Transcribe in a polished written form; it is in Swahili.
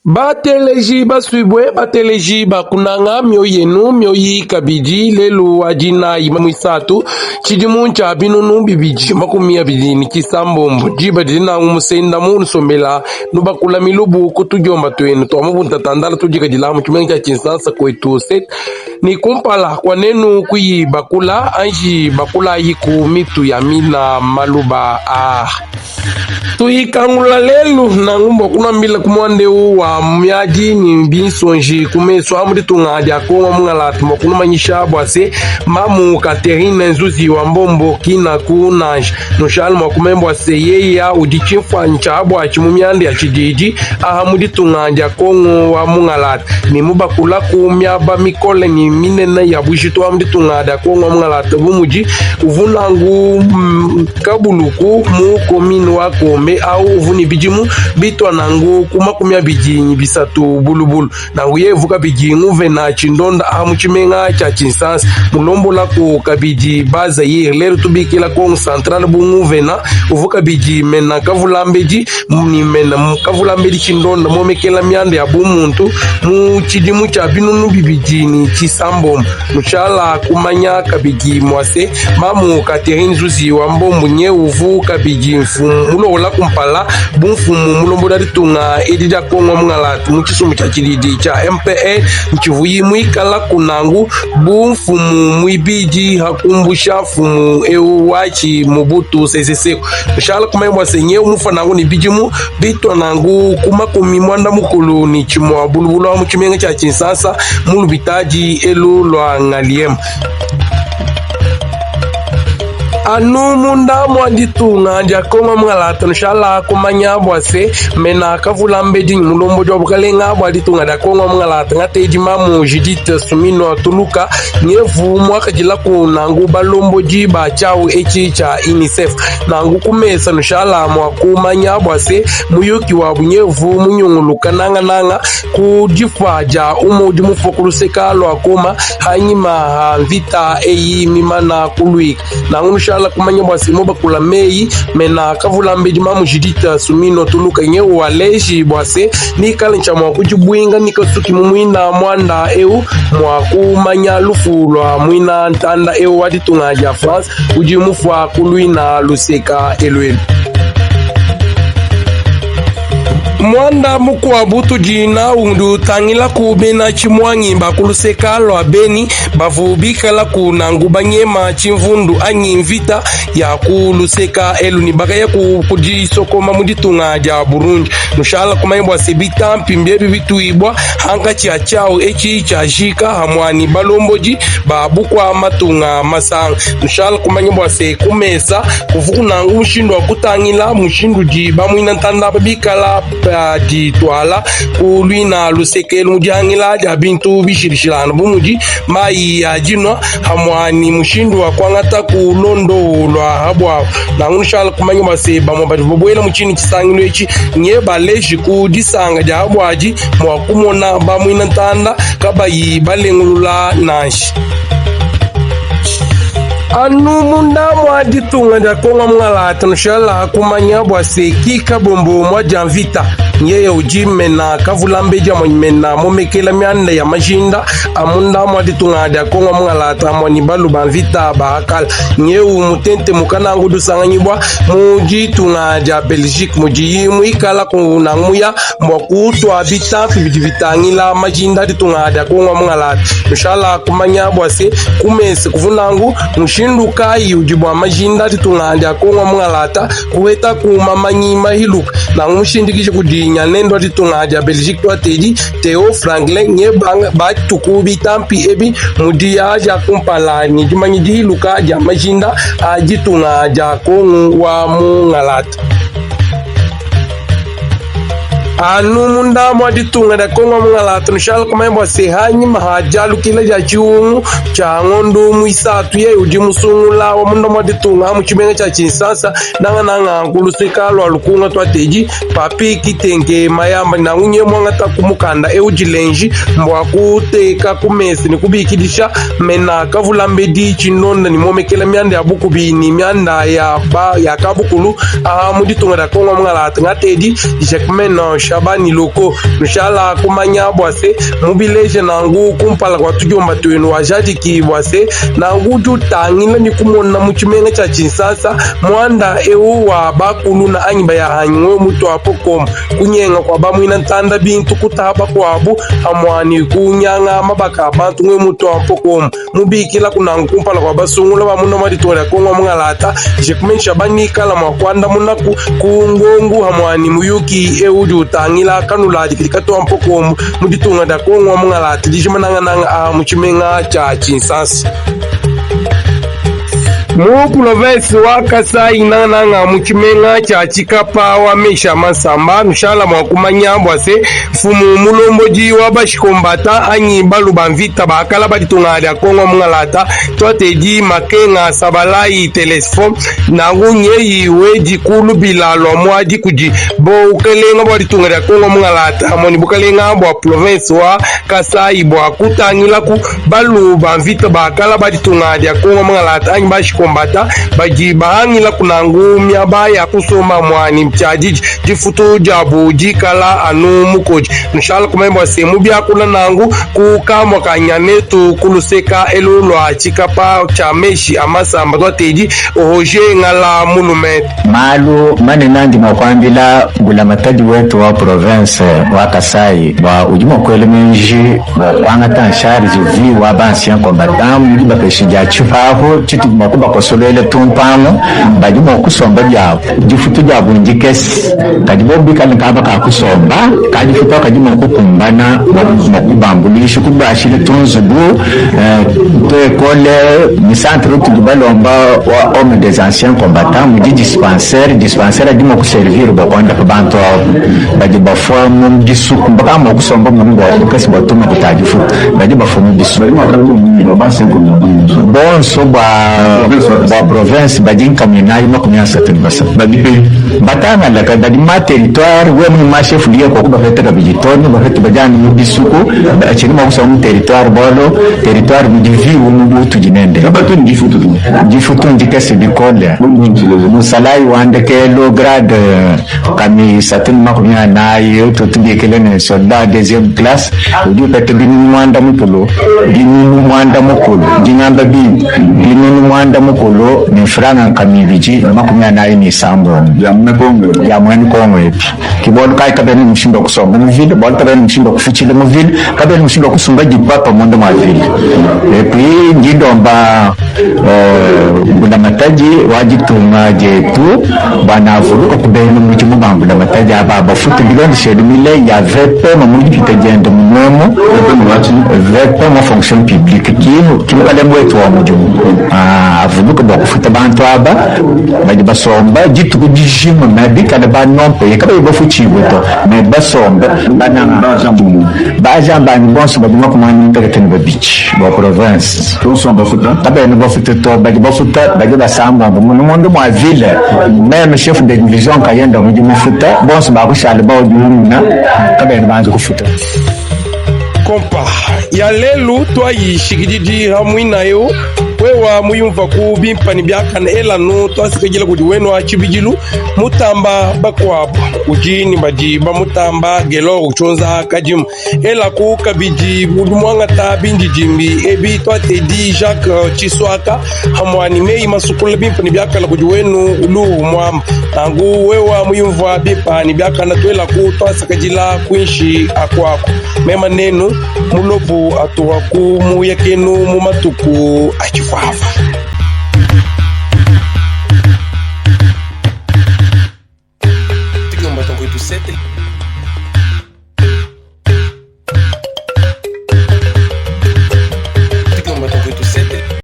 Bateleji baswibwe bateleji bakunanga myo yenu myo yi kabidi lelu ajina imamisatu chidimu cha binunu bibiji makumi abidi ni kisambombo jiba dina umusenda mu nsombela nubakula milubu kutujomba twenu twamubunta tandala tujika dilamu chimenga chinsansa kwetu set ni kumpala kwa nenu kuyi bakula anji bakula yiku mitu ya mina maluba tuikangula lelu na ngumbo kuna mbila kumwande wa myaji ni binsonji kumeso amudi tungaja konga mungalatu mokuna manyisha bwase mamu Katerina nzuzi wa mbombo kina kunanj nushal mokumembo ase yeya udichimfwa nchabwa chimumyande ya chijiji ahamudi tungaja konga wa mungalatu ni mubakula kumyaba mikole ni minena ya bujito amudi tungaja konga mungalatu bumuji uvunangu kabuluku mu kominu wa kombe au uvuni bijimu bitwa nangu kumakumya bijinyi bisatu bulubulu nangu yevuka bijingu vena chindonda amuchimenga cha chinsans mulombo lako kabiji baza ye lero tubikila kongo central bungu vena uvuka biji mena kavulambeji ni mena kavulambeji chindonda momekela myande ya bumuntu mu chidimu cha binunu bibijini chisambo muchala kumanya kabiji mwase mamu Katerina Zuzi wa mbombo nye uvu kabiji mfumu la kumpala bumfumu mulombo dari tunga edida kongo mungalatu muchisumu cha chilidi cha MPE mchivuyi mwikala kunangu bumfumu mwibiji hakumbusha fumu wachi mubutu seseseko shala kumembwa senye umufa nangu ni bijimu bitwa nangu kumakumi mwanda mukulu ni chimwa bulubulu wa mchimenga cha chinsasa mulubitaji elu lwa ngaliem anu munda mwandi tunga njakonga mngalata nshala kumanya bwase mena kavulambeji mulombo jobu kalenga bwadi tunga njakonga mngalata ngateji mamu Judith Sumino Tuluka nyevu mwaka jila kunangu balombo jiba chau echi cha UNICEF nangu kumesa nshala mwakumanya bwase muyuki wa bunyevu munyunguluka nanga kujifa ja umoji mufokuluseka lwa koma hanyima vita eyi mimana kulwika nangu shala kumanya bwase moba kula meyi mena kavulambeji mamu Judith Sumino Tuluka nyewu waleji bwase ni kalencha mwakujibwinga nikasuki mumwina mwanda eu mwakumanya lufu lwa mwina ntanda eu wadi tungaja France ujimufa kulwina luseka elwelu mwanda mukwa butu jina undu tangila kubena chimwanyi bakuluseka lwa beni bavubika la kunangu banyema chimvundu anyimvita ya kuluseka elu ni bagaya kujisokoma muditunga ja Burundi nushala kumayibwa sebita mpimbebi bituibwa hanga chia chao echi cha jika hamwani balomboji babukwa matunga masanga nushala kumayibwa se kumesa kufukunangu mushindu wa kutangila mushindu ji bamwina ntanda babikala di twala kulwina lusekelu mujangila ja bintu bishirishilana bumuji mai ya jinwa hamwani mushindu wa kwangata kulondo lwa habwa na unshala kumanya base bamobati bobwela muchini kisangilo echi nye baleji kudisanga ja habwaji mwakumona bamwina ntanda kabayi balengulula nanshi anu munda mwadi tunga njakonga mngalata nshala kumanya bwase kika bombo mwa janvita nyeye ujimena kavulambeja mwenimena momekela myanda ya majinda amunda mwadi tunga njakonga mngalata mwani balu banvita bahakala nyeye umutente mukanangu dusanganyibwa muji tunga nja Belgique muji yimu ikala kunanguya mwakutwa bitampi bitangila majinda di tunga njakonga mngalata nshala kumanya bwase kumese kuvunangu mushindu kai ujibwa majinda titunganja konga mngalata kuweta kumamanyi mahiluka na mushindikishe kudinya nendo titunganja Belgique twateji Theo Franklin nye batukubi tampi ebi mudia ja kumpala ni jumanyi diluka ja majinda ajitunganja konga wa mngalata anu munda mwadi tunga da konga mngalata nshal kumayibwa se hanyi mahajalu kila ja chiungu cha ngondo muisatu ye ujimusungula wa munda mwadi tunga hamu chimenga cha chinsasa nanga nkuluseka lwa lukunga twateji papi kitenge mayamba na unye mwangata kumukanda eujilenji mbwa kuteka kumesi ni kubikidisha mena kavulambedi chinonda ni momekela myanda ya bukubi ni myanda ya kabukulu mudi tunga da konga mngalata ngateji jekmeno Shabani loko nshala kumanya bwase mubileje nangu kumpala kwa tujomba twenu wajadi ki bwase nangu jutangila ni kumona muchimenga cha Chinsasa mwanda eu wa bakulu na anyiba ya hanywe mutu apokom kunyenga kwa bamwina ntanda bintu kutaba kwabu amwani kunyanga mabaka abantu ngwe mutu apokom mubikila kunangu kumpala kwa basungula bamuna maritola kongo mngalata je kumensha banikala makwanda munaku kungongu hamwani muyuki eudu utangila kanula dikikato ampoko muditunga da kongo mngalata dijimananga nanga muchimenga cha Chinsasa mu province wa Kasai nanga muchimenga cha Chikapa wa mesha masamba nshala mwakumanya bwase fumu mulomboji wa bashikombata anyi balu banvita bakala baditunga ya kongo mngalata twateji makenga sabalai telefone nangu nyeyi weji kulu bilalo mwaji kuji bo ukelenga baditunga ya kongo mngalata amoni bukelenga bwa province wa Kasai bwa kutangila ku balu banvita bakala baditunga ya kongo mngalata anyi bashikombata baji bahangila kunangu myabaya kusoma mwani mchaji jifutu jabu jikala anu mukoji nshala kumemba semu byakula nangu kukamwa kanyanetu kuluseka elulwa Chikapa cha meshi amasamba twateji ohoje ngala monument malu mane nandi makwambila gula mataji wetu wa province wa Kasai wa ujuma kwele menji wa kwanga tanshari juvi wa bansien kombatamu liba peshinja chufaho chitu makuba kosolele tumpano bajuma kusomba byabo jifutu jabo njikesi kadibo bikali nkaba ka kusomba kajifutu kajuma kukumbana makubambulisha kubashile tunzubu to ekole ni centre tubalomba wa homme des anciens combattants mu dispensaire adimo kuservir bakwanda kwa bantu bajiba formu disuku mbaka mo kusomba mungu wa kasi batuma kutajifutu bajiba formu disuku bon so ba province badin kaminayi makumya satani basa batana la kada di ma territoire we mu ma chef lié ko ba fete ka bijitoni ba fete bajani mu disuku ba chini ma kusa mu territoire bolo territoire mu divi mu butu jinende abatu jifutu ndikese bikole mu salai wande ke lo grade kami satani makumya nayi to tubikele ne soldat deuxième classe du pete bi mwanda mukolo jinyamba bi mwanda mukolo ni franga kamibiji makumya nayi ni sambo ya mwani kongo epi kibolo kai kabeni mshindo kusomba mu ville bolo kabeni mshindo kufichile mu ville kabeni mshindo kusumba jipapa mondo ma ville epi ngindomba bula mataji wajitunga jetu bana vuruka kubeni mu bambula mataji aba futi bilondi shedi mile ya vepe mamuji kitajenda mwemo vepe ma fonction publique kino kale mwetu wa mujumu avuruka bwa kufuta bantu aba baji basomba jitu kujishima mabika na banompe yakabe bafuchi goto me basomba bananga bajamba ni bonso baduma kumani mpeketeni babichi ba province to somba futa tabe no bafuta to baji bafuta baji basamba mu mondo mwa ville même chef de division kayenda mu futa bonso ba kushale ba oduna tabe no banzo kufuta kompa ya lelu twayishikididi hamwi nayo wewa muyumva ku bimpani byakana elano twasikagila kudi wenu achibijilu mutamba bakwabo ujini bajiba mutamba gelo uchonza kajim ela ku kabiji budumwanga ta binjijimbi ebi twatedi Jacques Chiswaka hamwani mei masukula bimpani byakana kudi wenu ulu mwam nangu wewa muyumva bimpani byakana twela ku twasikagila kwinshi akwako mema nenu mulobu atuwaku muyakenu mumatuku achifafa tigomba tango etu sete